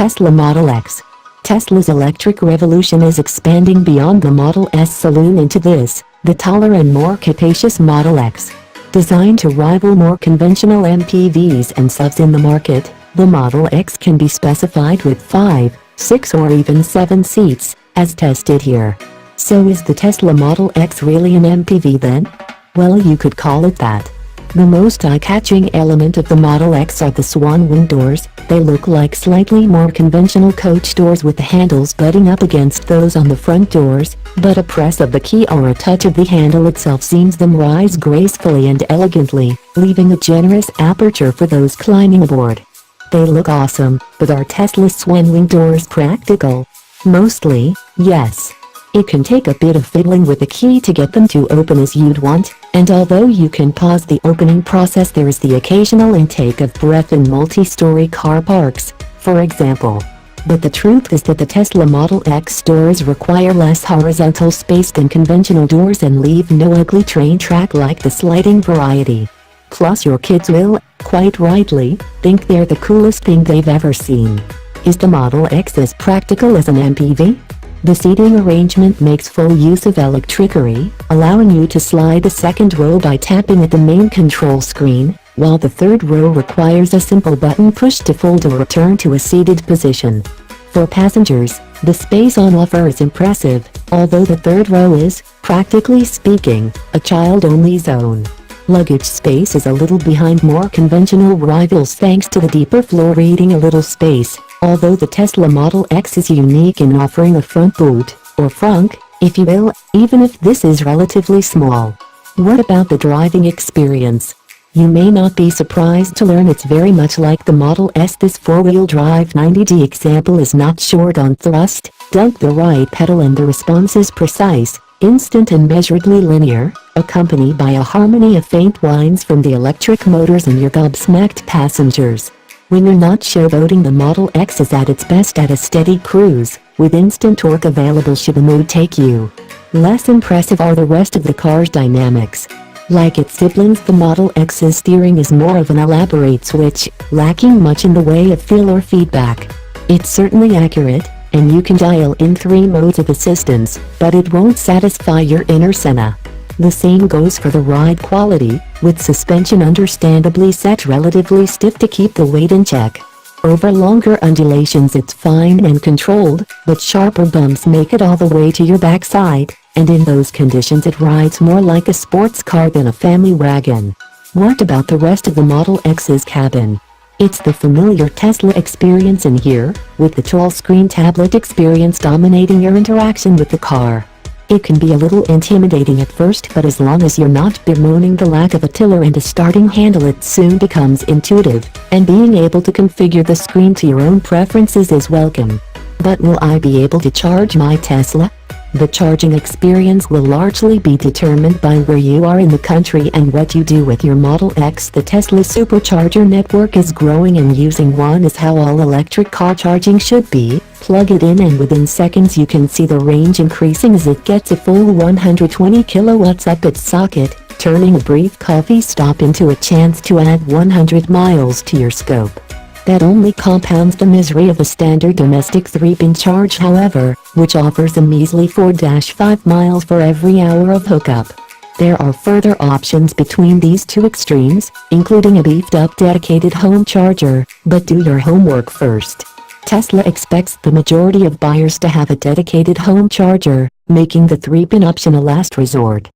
Tesla Model X. Tesla's electric revolution is expanding beyond the Model S saloon into this, the taller and more capacious Model X. Designed to rival more conventional MPVs and SUVs in the market, the Model X can be specified with 5, 6 or even 7 seats, as tested here. So is the Tesla Model X really an MPV then? Well, you could call it that. The most eye-catching element of the Model X are the swan-wing doors. They look like slightly more conventional coach doors with the handles butting up against those on the front doors, but a press of the key or a touch of the handle itself seems them rise gracefully and elegantly, leaving a generous aperture for those climbing aboard. They look awesome, but are Tesla's swan-wing doors practical? Mostly, yes. It can take a bit of fiddling with the key to get them to open as you'd want, and although you can pause the opening process, there is the occasional intake of breath in multi-storey car parks, for example. But the truth is that the Tesla Model X doors require less horizontal space than conventional doors and leave no ugly train track like the sliding variety. Plus your kids will, quite rightly, think they're the coolest thing they've ever seen. Is the Model X as practical as an MPV? The seating arrangement makes full use of electricity, allowing you to slide the second row by tapping at the main control screen, while the third row requires a simple button push to fold or return to a seated position. For passengers, the space on offer is impressive, although the third row is, practically speaking, a child-only zone. Luggage space is a little behind more conventional rivals thanks to the deeper floor needing a little space, although the Tesla Model X is unique in offering a front boot, or frunk, if you will, even if this is relatively small. What about the driving experience? You may not be surprised to learn it's very much like the Model S. This four-wheel drive 90D example is not short on thrust, dunk the right pedal and the response is precise, instant and measuredly linear, accompanied by a harmony of faint whines from the electric motors and your gobsmacked passengers. When you're not showboating, the Model X is at its best at a steady cruise, with instant torque available should the mood take you. Less impressive are the rest of the car's dynamics. Like its siblings, the Model X's steering is more of an elaborate switch, lacking much in the way of feel or feedback. It's certainly accurate, and you can dial in 3 modes of assistance, but it won't satisfy your inner Senna. The same goes for the ride quality, with suspension understandably set relatively stiff to keep the weight in check. Over longer undulations it's fine and controlled, but sharper bumps make it all the way to your backside, and in those conditions it rides more like a sports car than a family wagon. What about the rest of the Model X's cabin? It's the familiar Tesla experience in here, with the tall-screen tablet experience dominating your interaction with the car. It can be a little intimidating at first, but as long as you're not bemoaning the lack of a tiller and a starting handle, it soon becomes intuitive, and being able to configure the screen to your own preferences is welcome. But will I be able to charge my Tesla? The charging experience will largely be determined by where you are in the country and what you do with your Model X. The Tesla supercharger network is growing, and using one is how all electric car charging should be. Plug it in and within seconds you can see the range increasing as it gets a full 120 kilowatts up its socket, turning a brief coffee stop into a chance to add 100 miles to your scope. That only compounds the misery of a standard domestic 3-pin charge, however, which offers a measly 4-5 miles for every hour of hookup. There are further options between these two extremes, including a beefed-up dedicated home charger, but do your homework first. Tesla expects the majority of buyers to have a dedicated home charger, making the 3-pin option a last resort.